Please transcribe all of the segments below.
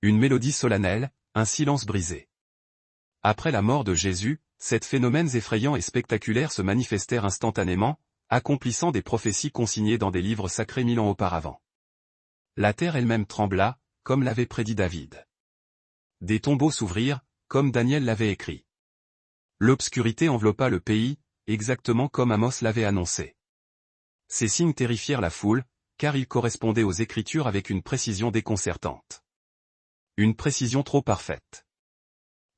Une mélodie solennelle, un silence brisé. Après la mort de Jésus, ces phénomènes effrayants et spectaculaires se manifestèrent instantanément, accomplissant des prophéties consignées dans des livres sacrés 1000 ans auparavant. La terre elle-même trembla, comme l'avait prédit David. Des tombeaux s'ouvrirent, comme Daniel l'avait écrit. L'obscurité enveloppa le pays, exactement comme Amos l'avait annoncé. Ces signes terrifièrent la foule, car ils correspondaient aux Écritures avec une précision déconcertante. Une précision trop parfaite.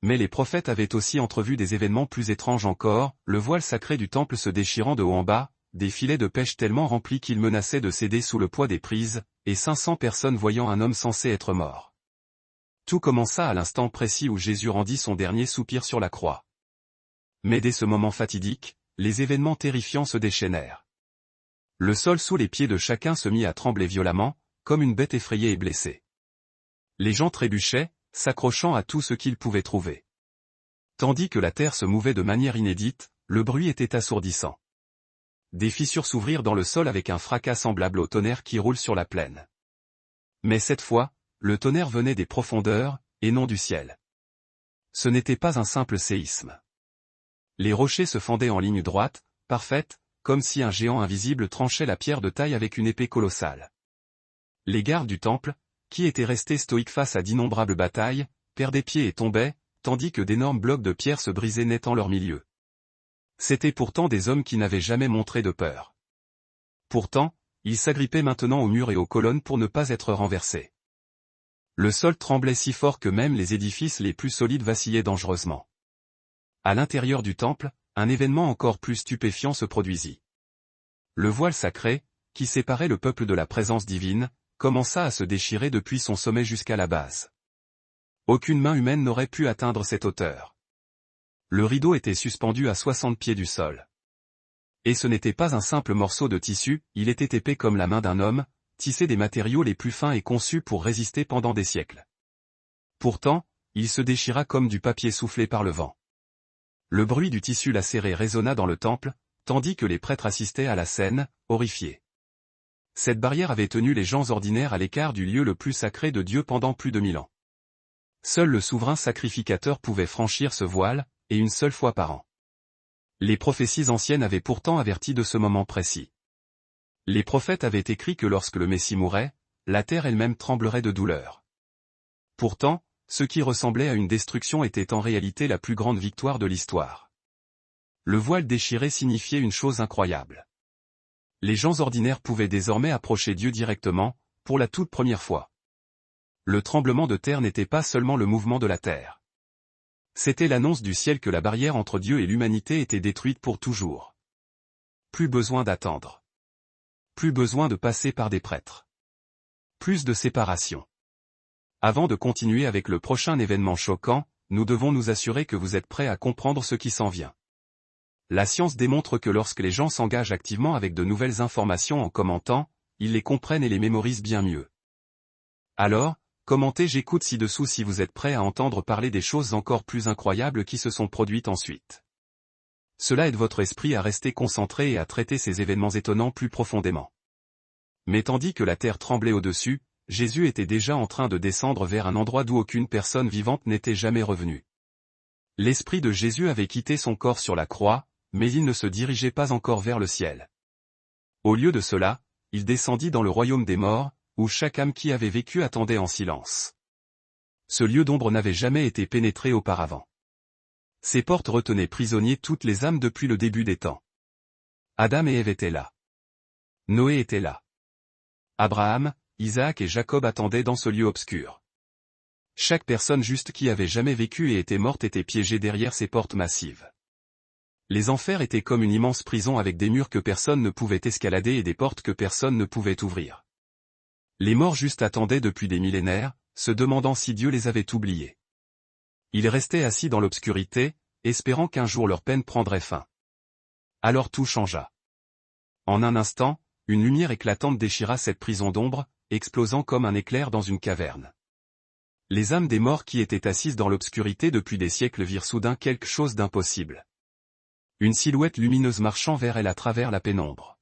Mais les prophètes avaient aussi entrevu des événements plus étranges encore, le voile sacré du temple se déchirant de haut en bas, des filets de pêche tellement remplis qu'ils menaçaient de céder sous le poids des prises, et 500 personnes voyant un homme censé être mort. Tout commença à l'instant précis où Jésus rendit son dernier soupir sur la croix. Mais dès ce moment fatidique, les événements terrifiants se déchaînèrent. Le sol sous les pieds de chacun se mit à trembler violemment, comme une bête effrayée et blessée. Les gens trébuchaient, s'accrochant à tout ce qu'ils pouvaient trouver. Tandis que la terre se mouvait de manière inédite, le bruit était assourdissant. Des fissures s'ouvrirent dans le sol avec un fracas semblable au tonnerre qui roule sur la plaine. Mais cette fois, le tonnerre venait des profondeurs, et non du ciel. Ce n'était pas un simple séisme. Les rochers se fendaient en ligne droite, parfaite, comme si un géant invisible tranchait la pierre de taille avec une épée colossale. Les gardes du temple, qui étaient restés stoïques face à d'innombrables batailles, perdaient pied et tombaient, tandis que d'énormes blocs de pierre se brisaient net en leur milieu. C'étaient pourtant des hommes qui n'avaient jamais montré de peur. Pourtant, ils s'agrippaient maintenant aux murs et aux colonnes pour ne pas être renversés. Le sol tremblait si fort que même les édifices les plus solides vacillaient dangereusement. À l'intérieur du temple, un événement encore plus stupéfiant se produisit. Le voile sacré, qui séparait le peuple de la présence divine, commença à se déchirer depuis son sommet jusqu'à la base. Aucune main humaine n'aurait pu atteindre cette hauteur. Le rideau était suspendu à 60 pieds du sol. Et ce n'était pas un simple morceau de tissu, il était épais comme la main d'un homme, tissé des matériaux les plus fins et conçu pour résister pendant des siècles. Pourtant, il se déchira comme du papier soufflé par le vent. Le bruit du tissu lacéré résonna dans le temple, tandis que les prêtres assistaient à la scène, horrifiés. Cette barrière avait tenu les gens ordinaires à l'écart du lieu le plus sacré de Dieu pendant plus de 1000 ans. Seul le souverain sacrificateur pouvait franchir ce voile, et une seule fois par an. Les prophéties anciennes avaient pourtant averti de ce moment précis. Les prophètes avaient écrit que lorsque le Messie mourrait, la terre elle-même tremblerait de douleur. Pourtant, ce qui ressemblait à une destruction était en réalité la plus grande victoire de l'histoire. Le voile déchiré signifiait une chose incroyable. Les gens ordinaires pouvaient désormais approcher Dieu directement, pour la toute première fois. Le tremblement de terre n'était pas seulement le mouvement de la terre. C'était l'annonce du ciel que la barrière entre Dieu et l'humanité était détruite pour toujours. Plus besoin d'attendre. Plus besoin de passer par des prêtres. Plus de séparation. Avant de continuer avec le prochain événement choquant, nous devons nous assurer que vous êtes prêts à comprendre ce qui s'en vient. La science démontre que lorsque les gens s'engagent activement avec de nouvelles informations en commentant, ils les comprennent et les mémorisent bien mieux. Alors, commentez, j'écoute ci-dessous si vous êtes prêts à entendre parler des choses encore plus incroyables qui se sont produites ensuite. Cela aide votre esprit à rester concentré et à traiter ces événements étonnants plus profondément. Mais tandis que la terre tremblait au-dessus, Jésus était déjà en train de descendre vers un endroit d'où aucune personne vivante n'était jamais revenue. L'esprit de Jésus avait quitté son corps sur la croix, mais il ne se dirigeait pas encore vers le ciel. Au lieu de cela, il descendit dans le royaume des morts, où chaque âme qui avait vécu attendait en silence. Ce lieu d'ombre n'avait jamais été pénétré auparavant. Ses portes retenaient prisonniers toutes les âmes depuis le début des temps. Adam et Ève étaient là. Noé était là. Abraham, Isaac et Jacob attendaient dans ce lieu obscur. Chaque personne juste qui avait jamais vécu et était morte était piégée derrière ces portes massives. Les enfers étaient comme une immense prison avec des murs que personne ne pouvait escalader et des portes que personne ne pouvait ouvrir. Les morts juste attendaient depuis des millénaires, se demandant si Dieu les avait oubliés. Ils restaient assis dans l'obscurité, espérant qu'un jour leur peine prendrait fin. Alors tout changea. En un instant, une lumière éclatante déchira cette prison d'ombre, explosant comme un éclair dans une caverne. Les âmes des morts qui étaient assises dans l'obscurité depuis des siècles virent soudain quelque chose d'impossible. Une silhouette lumineuse marchant vers elles à travers la pénombre.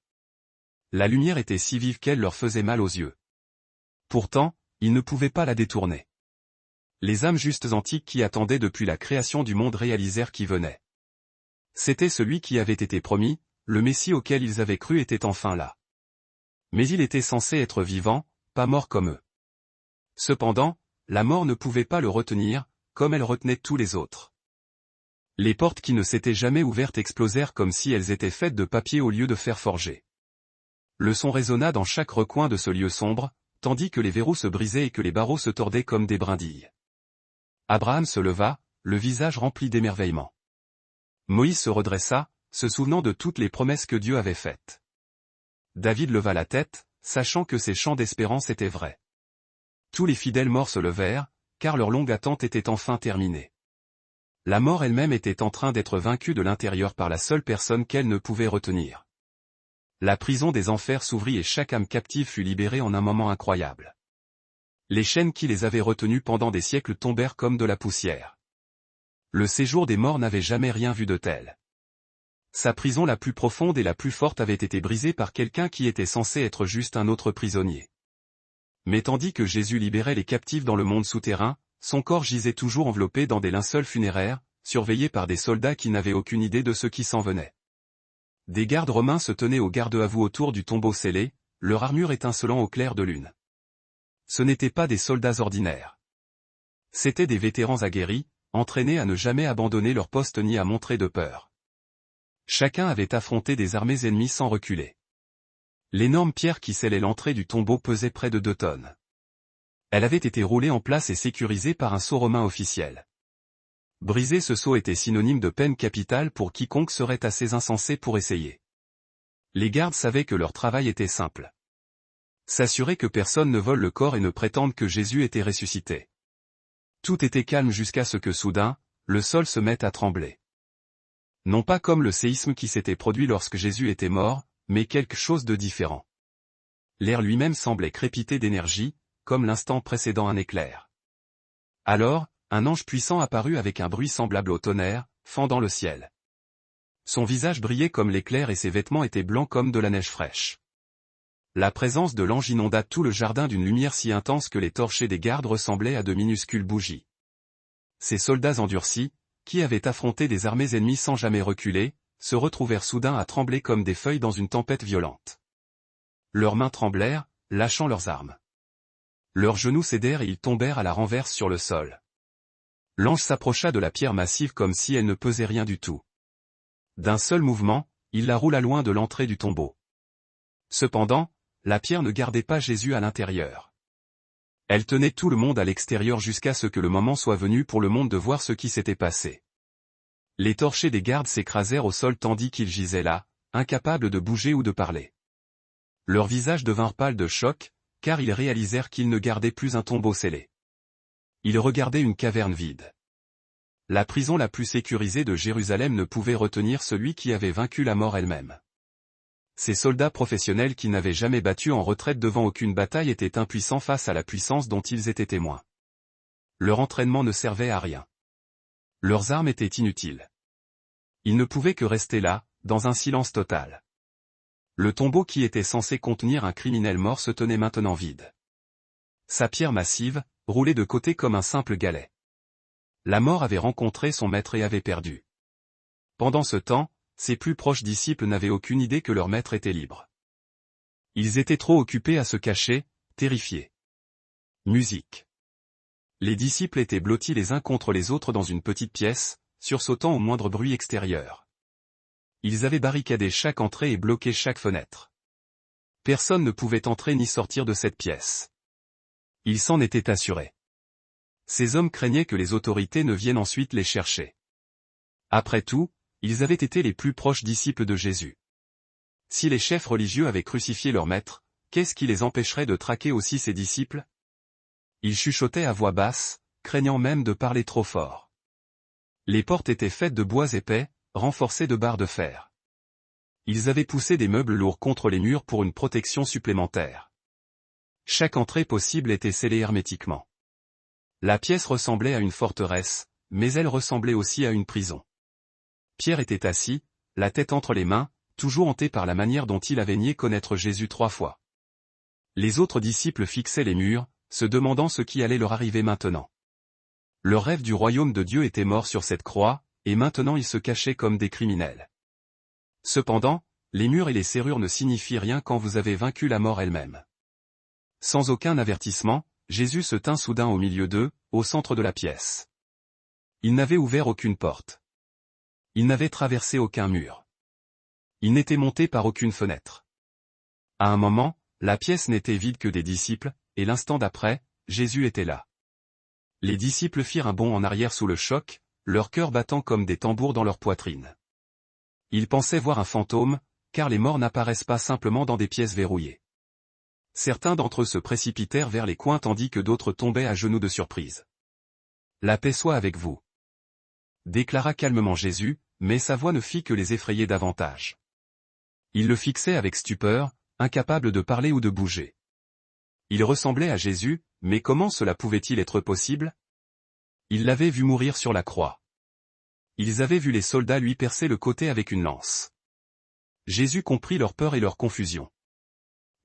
La lumière était si vive qu'elle leur faisait mal aux yeux. Pourtant, ils ne pouvaient pas la détourner. Les âmes justes antiques qui attendaient depuis la création du monde réalisèrent qui venait. C'était celui qui avait été promis, le Messie auquel ils avaient cru était enfin là. Mais il était censé être vivant, pas mort comme eux. Cependant, la mort ne pouvait pas le retenir, comme elle retenait tous les autres. Les portes qui ne s'étaient jamais ouvertes explosèrent comme si elles étaient faites de papier au lieu de fer forgé. Le son résonna dans chaque recoin de ce lieu sombre, tandis que les verrous se brisaient et que les barreaux se tordaient comme des brindilles. Abraham se leva, le visage rempli d'émerveillement. Moïse se redressa, se souvenant de toutes les promesses que Dieu avait faites. David leva la tête, sachant que ses chants d'espérance étaient vrais. Tous les fidèles morts se levèrent, car leur longue attente était enfin terminée. La mort elle-même était en train d'être vaincue de l'intérieur par la seule personne qu'elle ne pouvait retenir. La prison des enfers s'ouvrit et chaque âme captive fut libérée en un moment incroyable. Les chaînes qui les avaient retenues pendant des siècles tombèrent comme de la poussière. Le séjour des morts n'avait jamais rien vu de tel. Sa prison la plus profonde et la plus forte avait été brisée par quelqu'un qui était censé être juste un autre prisonnier. Mais tandis que Jésus libérait les captifs dans le monde souterrain, son corps gisait toujours enveloppé dans des linceuls funéraires, surveillé par des soldats qui n'avaient aucune idée de ce qui s'en venait. Des gardes romains se tenaient au garde-à-vous autour du tombeau scellé, leur armure étincelant au clair de lune. Ce n'étaient pas des soldats ordinaires. C'étaient des vétérans aguerris, entraînés à ne jamais abandonner leur poste ni à montrer de peur. Chacun avait affronté des armées ennemies sans reculer. L'énorme pierre qui scellait l'entrée du tombeau pesait près de 2 tonnes. Elle avait été roulée en place et sécurisée par un sceau romain officiel. Briser ce sceau était synonyme de peine capitale pour quiconque serait assez insensé pour essayer. Les gardes savaient que leur travail était simple. S'assurer que personne ne vole le corps et ne prétende que Jésus était ressuscité. Tout était calme jusqu'à ce que soudain, le sol se mette à trembler. Non pas comme le séisme qui s'était produit lorsque Jésus était mort, mais quelque chose de différent. L'air lui-même semblait crépiter d'énergie, comme l'instant précédant un éclair. Alors, un ange puissant apparut avec un bruit semblable au tonnerre, fendant le ciel. Son visage brillait comme l'éclair et ses vêtements étaient blancs comme de la neige fraîche. La présence de l'ange inonda tout le jardin d'une lumière si intense que les torchers des gardes ressemblaient à de minuscules bougies. Ces soldats endurcis, qui avaient affronté des armées ennemies sans jamais reculer, se retrouvèrent soudain à trembler comme des feuilles dans une tempête violente. Leurs mains tremblèrent, lâchant leurs armes. Leurs genoux cédèrent et ils tombèrent à la renverse sur le sol. L'ange s'approcha de la pierre massive comme si elle ne pesait rien du tout. D'un seul mouvement, il la roula loin de l'entrée du tombeau. Cependant, la pierre ne gardait pas Jésus à l'intérieur. Elle tenait tout le monde à l'extérieur jusqu'à ce que le moment soit venu pour le monde de voir ce qui s'était passé. Les torchers des gardes s'écrasèrent au sol tandis qu'ils gisaient là, incapables de bouger ou de parler. Leurs visages devinrent pâles de choc, car ils réalisèrent qu'ils ne gardaient plus un tombeau scellé. Ils regardaient une caverne vide. La prison la plus sécurisée de Jérusalem ne pouvait retenir celui qui avait vaincu la mort elle-même. Ces soldats professionnels qui n'avaient jamais battu en retraite devant aucune bataille étaient impuissants face à la puissance dont ils étaient témoins. Leur entraînement ne servait à rien. Leurs armes étaient inutiles. Ils ne pouvaient que rester là, dans un silence total. Le tombeau qui était censé contenir un criminel mort se tenait maintenant vide. Sa pierre massive, roulait de côté comme un simple galet. La mort avait rencontré son maître et avait perdu. Pendant ce temps, ses plus proches disciples n'avaient aucune idée que leur maître était libre. Ils étaient trop occupés à se cacher, terrifiés. Musique. Les disciples étaient blottis les uns contre les autres dans une petite pièce, sursautant au moindre bruit extérieur. Ils avaient barricadé chaque entrée et bloqué chaque fenêtre. Personne ne pouvait entrer ni sortir de cette pièce. Ils s'en étaient assurés. Ces hommes craignaient que les autorités ne viennent ensuite les chercher. Après tout, ils avaient été les plus proches disciples de Jésus. Si les chefs religieux avaient crucifié leur maître, qu'est-ce qui les empêcherait de traquer aussi ses disciples? Ils chuchotaient à voix basse, craignant même de parler trop fort. Les portes étaient faites de bois épais, renforcées de barres de fer. Ils avaient poussé des meubles lourds contre les murs pour une protection supplémentaire. Chaque entrée possible était scellée hermétiquement. La pièce ressemblait à une forteresse, mais elle ressemblait aussi à une prison. Pierre était assis, la tête entre les mains, toujours hanté par la manière dont il avait nié connaître Jésus 3 fois. Les autres disciples fixaient les murs, se demandant ce qui allait leur arriver maintenant. Leur rêve du royaume de Dieu était mort sur cette croix, et maintenant ils se cachaient comme des criminels. Cependant, les murs et les serrures ne signifient rien quand vous avez vaincu la mort elle-même. Sans aucun avertissement, Jésus se tint soudain au milieu d'eux, au centre de la pièce. Il n'avait ouvert aucune porte. Il n'avait traversé aucun mur. Il n'était monté par aucune fenêtre. À un moment, la pièce n'était vide que des disciples, et l'instant d'après, Jésus était là. Les disciples firent un bond en arrière sous le choc, leur cœur battant comme des tambours dans leur poitrine. Ils pensaient voir un fantôme, car les morts n'apparaissent pas simplement dans des pièces verrouillées. Certains d'entre eux se précipitèrent vers les coins tandis que d'autres tombaient à genoux de surprise. « La paix soit avec vous », déclara calmement Jésus, mais sa voix ne fit que les effrayer davantage. Ils le fixaient avec stupeur, incapables de parler ou de bouger. Il ressemblait à Jésus, mais comment cela pouvait-il être possible? Ils l'avaient vu mourir sur la croix. Ils avaient vu les soldats lui percer le côté avec une lance. Jésus comprit leur peur et leur confusion.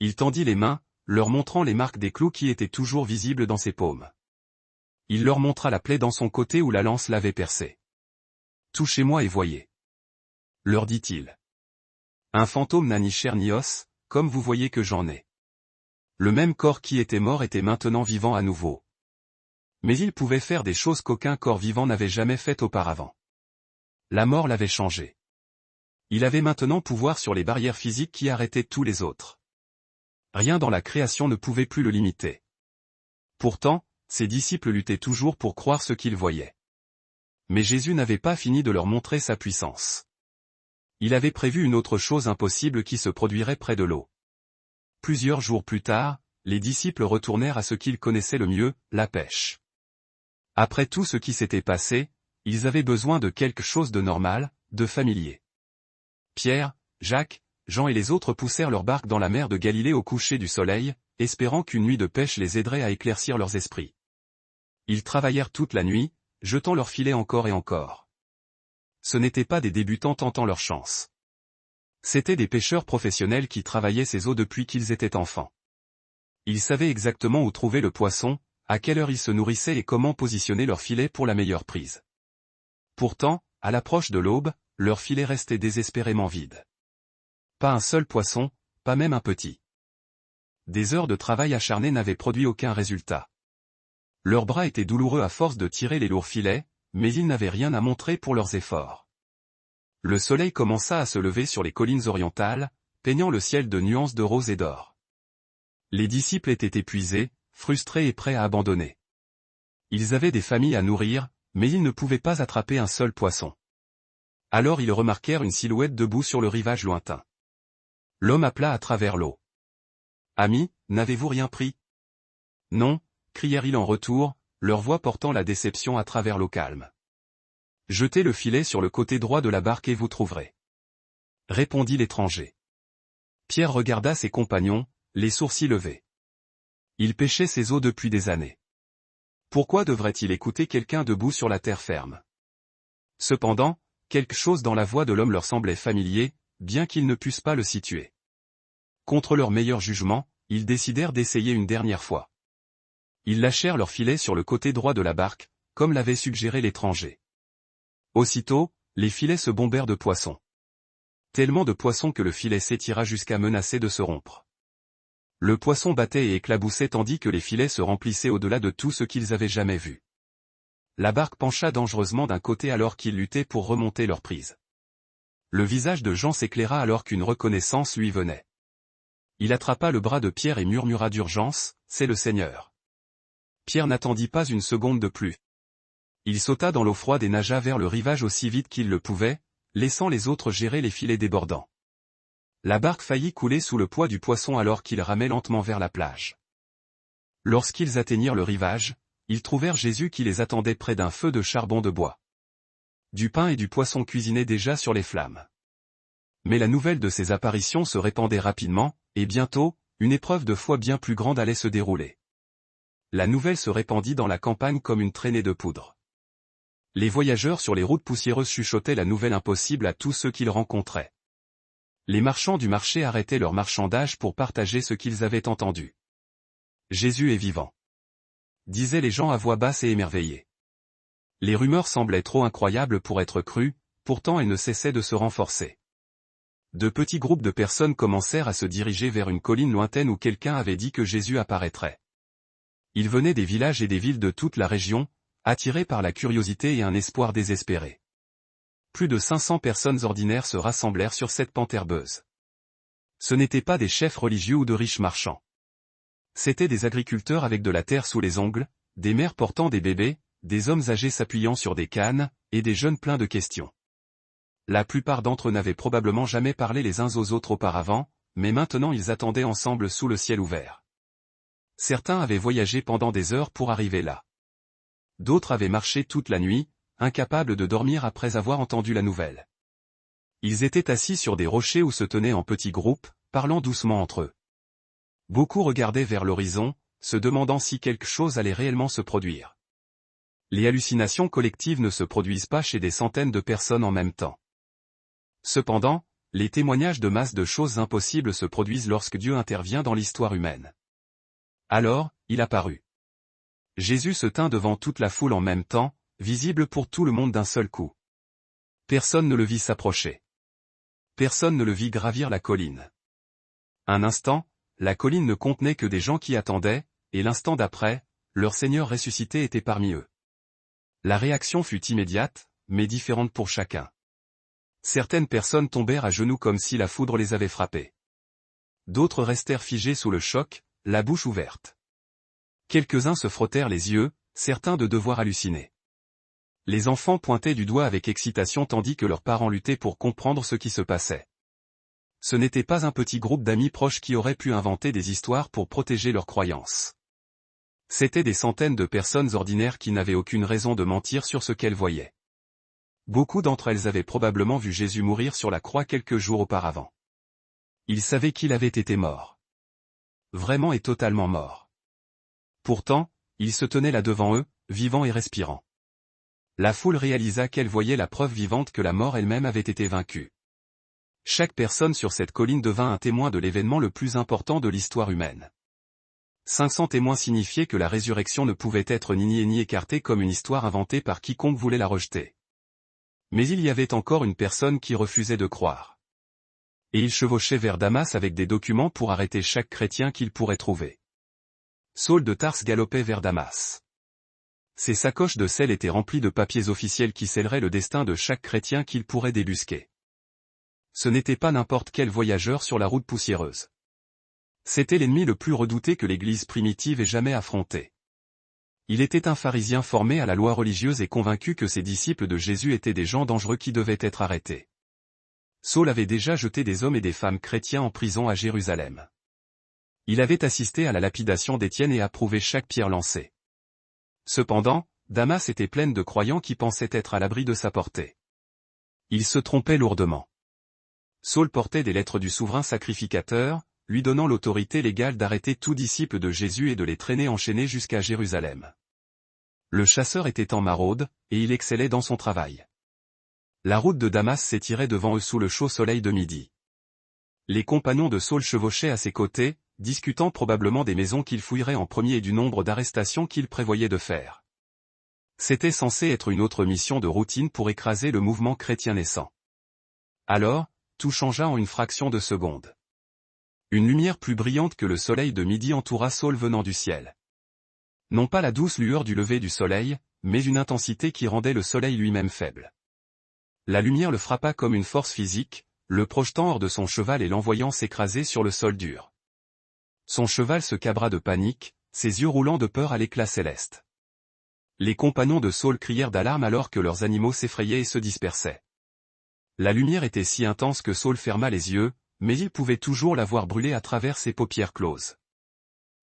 Il tendit les mains, leur montrant les marques des clous qui étaient toujours visibles dans ses paumes. Il leur montra la plaie dans son côté où la lance l'avait percé. « Touchez-moi et voyez. » leur dit-il. Un fantôme n'a ni chair ni os, comme vous voyez que j'en ai. Le même corps qui était mort était maintenant vivant à nouveau. Mais il pouvait faire des choses qu'aucun corps vivant n'avait jamais faites auparavant. La mort l'avait changé. Il avait maintenant pouvoir sur les barrières physiques qui arrêtaient tous les autres. Rien dans la création ne pouvait plus le limiter. Pourtant, ses disciples luttaient toujours pour croire ce qu'ils voyaient. Mais Jésus n'avait pas fini de leur montrer sa puissance. Il avait prévu une autre chose impossible qui se produirait près de l'eau. Plusieurs jours plus tard, les disciples retournèrent à ce qu'ils connaissaient le mieux, la pêche. Après tout ce qui s'était passé, ils avaient besoin de quelque chose de normal, de familier. Pierre, Jacques, Jean et les autres poussèrent leur barque dans la mer de Galilée au coucher du soleil, espérant qu'une nuit de pêche les aiderait à éclaircir leurs esprits. Ils travaillèrent toute la nuit, jetant leurs filets encore et encore. Ce n'étaient pas des débutants tentant leur chance. C'étaient des pêcheurs professionnels qui travaillaient ces eaux depuis qu'ils étaient enfants. Ils savaient exactement où trouver le poisson, à quelle heure ils se nourrissaient et comment positionner leurs filets pour la meilleure prise. Pourtant, à l'approche de l'aube, leurs filets restaient désespérément vides. Pas un seul poisson, pas même un petit. Des heures de travail acharné n'avaient produit aucun résultat. Leurs bras étaient douloureux à force de tirer les lourds filets, mais ils n'avaient rien à montrer pour leurs efforts. Le soleil commença à se lever sur les collines orientales, peignant le ciel de nuances de rose et d'or. Les disciples étaient épuisés, frustrés et prêts à abandonner. Ils avaient des familles à nourrir, mais ils ne pouvaient pas attraper un seul poisson. Alors ils remarquèrent une silhouette debout sur le rivage lointain. L'homme appela à travers l'eau. « Amis, n'avez-vous rien pris ?»« Non » crièrent-ils en retour, leur voix portant la déception à travers l'eau calme. « Jetez le filet sur le côté droit de la barque et vous trouverez. » répondit l'étranger. Pierre regarda ses compagnons, les sourcils levés. Il pêchait ces eaux depuis des années. Pourquoi devrait-il écouter quelqu'un debout sur la terre ferme? Cependant, quelque chose dans la voix de l'homme leur semblait familier, bien qu'ils ne pussent pas le situer. Contre leur meilleur jugement, ils décidèrent d'essayer une dernière fois. Ils lâchèrent leur filet sur le côté droit de la barque, comme l'avait suggéré l'étranger. Aussitôt, les filets se bombèrent de poissons. Tellement de poissons que le filet s'étira jusqu'à menacer de se rompre. Le poisson battait et éclaboussait tandis que les filets se remplissaient au-delà de tout ce qu'ils avaient jamais vu. La barque pencha dangereusement d'un côté alors qu'ils luttaient pour remonter leur prise. Le visage de Jean s'éclaira alors qu'une reconnaissance lui venait. Il attrapa le bras de Pierre et murmura d'urgence, « C'est le Seigneur ». Pierre n'attendit pas une seconde de plus. Il sauta dans l'eau froide et nagea vers le rivage aussi vite qu'il le pouvait, laissant les autres gérer les filets débordants. La barque faillit couler sous le poids du poisson alors qu'il ramait lentement vers la plage. Lorsqu'ils atteignirent le rivage, ils trouvèrent Jésus qui les attendait près d'un feu de charbon de bois. Du pain et du poisson cuisinaient déjà sur les flammes. Mais la nouvelle de ces apparitions se répandait rapidement, et bientôt, une épreuve de foi bien plus grande allait se dérouler. La nouvelle se répandit dans la campagne comme une traînée de poudre. Les voyageurs sur les routes poussiéreuses chuchotaient la nouvelle impossible à tous ceux qu'ils rencontraient. Les marchands du marché arrêtaient leur marchandage pour partager ce qu'ils avaient entendu. « Jésus est vivant », disaient les gens à voix basse et émerveillés. Les rumeurs semblaient trop incroyables pour être crues, pourtant elles ne cessaient de se renforcer. De petits groupes de personnes commencèrent à se diriger vers une colline lointaine où quelqu'un avait dit que Jésus apparaîtrait. Ils venaient des villages et des villes de toute la région, attirés par la curiosité et un espoir désespéré. Plus de 500 personnes ordinaires se rassemblèrent sur cette pente herbeuse. Ce n'étaient pas des chefs religieux ou de riches marchands. C'étaient des agriculteurs avec de la terre sous les ongles, des mères portant des bébés, des hommes âgés s'appuyant sur des cannes, et des jeunes pleins de questions. La plupart d'entre eux n'avaient probablement jamais parlé les uns aux autres auparavant, mais maintenant ils attendaient ensemble sous le ciel ouvert. Certains avaient voyagé pendant des heures pour arriver là. D'autres avaient marché toute la nuit, incapables de dormir après avoir entendu la nouvelle. Ils étaient assis sur des rochers ou se tenaient en petits groupes, parlant doucement entre eux. Beaucoup regardaient vers l'horizon, se demandant si quelque chose allait réellement se produire. Les hallucinations collectives ne se produisent pas chez des centaines de personnes en même temps. Cependant, les témoignages de masse de choses impossibles se produisent lorsque Dieu intervient dans l'histoire humaine. Alors, il apparut. Jésus se tint devant toute la foule en même temps, visible pour tout le monde d'un seul coup. Personne ne le vit s'approcher. Personne ne le vit gravir la colline. Un instant, la colline ne contenait que des gens qui attendaient, et l'instant d'après, leur Seigneur ressuscité était parmi eux. La réaction fut immédiate, mais différente pour chacun. Certaines personnes tombèrent à genoux comme si la foudre les avait frappés. D'autres restèrent figés sous le choc, la bouche ouverte. Quelques-uns se frottèrent les yeux, certains de devoir halluciner. Les enfants pointaient du doigt avec excitation tandis que leurs parents luttaient pour comprendre ce qui se passait. Ce n'était pas un petit groupe d'amis proches qui auraient pu inventer des histoires pour protéger leurs croyances. C'étaient des centaines de personnes ordinaires qui n'avaient aucune raison de mentir sur ce qu'elles voyaient. Beaucoup d'entre elles avaient probablement vu Jésus mourir sur la croix quelques jours auparavant. Ils savaient qu'il avait été mort. Vraiment et totalement mort. Pourtant, il se tenait là devant eux, vivant et respirant. La foule réalisa qu'elle voyait la preuve vivante que la mort elle-même avait été vaincue. Chaque personne sur cette colline devint un témoin de l'événement le plus important de l'histoire humaine. 500 témoins signifiaient que la résurrection ne pouvait être ni niée ni écartée comme une histoire inventée par quiconque voulait la rejeter. Mais il y avait encore une personne qui refusait de croire. Et il chevauchait vers Damas avec des documents pour arrêter chaque chrétien qu'il pourrait trouver. Saul de Tarse galopait vers Damas. Ses sacoches de sel étaient remplies de papiers officiels qui scelleraient le destin de chaque chrétien qu'il pourrait débusquer. Ce n'était pas n'importe quel voyageur sur la route poussiéreuse. C'était l'ennemi le plus redouté que l'Église primitive ait jamais affronté. Il était un pharisien formé à la loi religieuse et convaincu que ses disciples de Jésus étaient des gens dangereux qui devaient être arrêtés. Saul avait déjà jeté des hommes et des femmes chrétiens en prison à Jérusalem. Il avait assisté à la lapidation d'Étienne et approuvé chaque pierre lancée. Cependant, Damas était pleine de croyants qui pensaient être à l'abri de sa portée. Ils se trompaient lourdement. Saul portait des lettres du souverain sacrificateur, lui donnant l'autorité légale d'arrêter tout disciple de Jésus et de les traîner enchaînés jusqu'à Jérusalem. Le chasseur était en maraude, et il excellait dans son travail. La route de Damas s'étirait devant eux sous le chaud soleil de midi. Les compagnons de Saul chevauchaient à ses côtés, discutant probablement des maisons qu'il fouillerait en premier et du nombre d'arrestations qu'il prévoyait de faire. C'était censé être une autre mission de routine pour écraser le mouvement chrétien naissant. Alors, tout changea en une fraction de seconde. Une lumière plus brillante que le soleil de midi entoura Saul venant du ciel. Non pas la douce lueur du lever du soleil, mais une intensité qui rendait le soleil lui-même faible. La lumière le frappa comme une force physique, le projetant hors de son cheval et l'envoyant s'écraser sur le sol dur. Son cheval se cabra de panique, ses yeux roulant de peur à l'éclat céleste. Les compagnons de Saul crièrent d'alarme alors que leurs animaux s'effrayaient et se dispersaient. La lumière était si intense que Saul ferma les yeux, mais il pouvait toujours la voir brûler à travers ses paupières closes.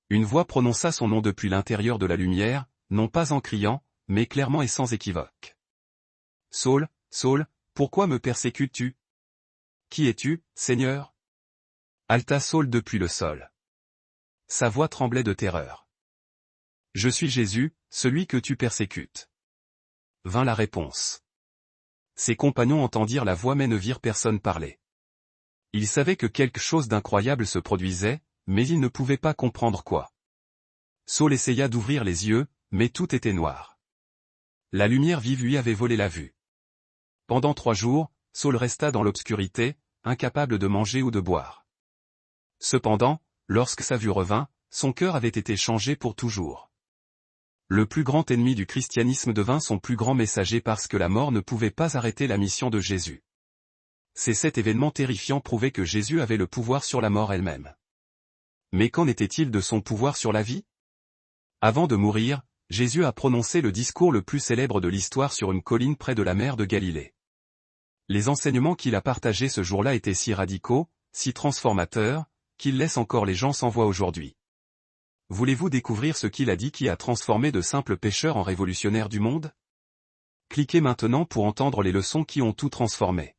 Une voix prononça son nom depuis l'intérieur de la lumière, non pas en criant, mais clairement et sans équivoque. « Saul, Saul, pourquoi me persécutes-tu? Qui es-tu, Seigneur » halta Saul depuis le sol. Sa voix tremblait de terreur. « Je suis Jésus, celui que tu persécutes. » Vint la réponse. Ses compagnons entendirent la voix mais ne virent personne parler. Ils savaient que quelque chose d'incroyable se produisait, mais ils ne pouvaient pas comprendre quoi. Saul essaya d'ouvrir les yeux, mais tout était noir. La lumière vive lui avait volé la vue. Pendant 3 jours, Saul resta dans l'obscurité, incapable de manger ou de boire. Cependant, lorsque sa vue revint, son cœur avait été changé pour toujours. Le plus grand ennemi du christianisme devint son plus grand messager parce que la mort ne pouvait pas arrêter la mission de Jésus. Cet événement terrifiant prouvait que Jésus avait le pouvoir sur la mort elle-même. Mais qu'en était-il de son pouvoir sur la vie? Avant de mourir, Jésus a prononcé le discours le plus célèbre de l'histoire sur une colline près de la mer de Galilée. Les enseignements qu'il a partagés ce jour-là étaient si radicaux, si transformateurs, qu'ils laissent encore les gens sans voix aujourd'hui. Voulez-vous découvrir ce qu'il a dit qui a transformé de simples pécheurs en révolutionnaires du monde? Cliquez maintenant pour entendre les leçons qui ont tout transformé.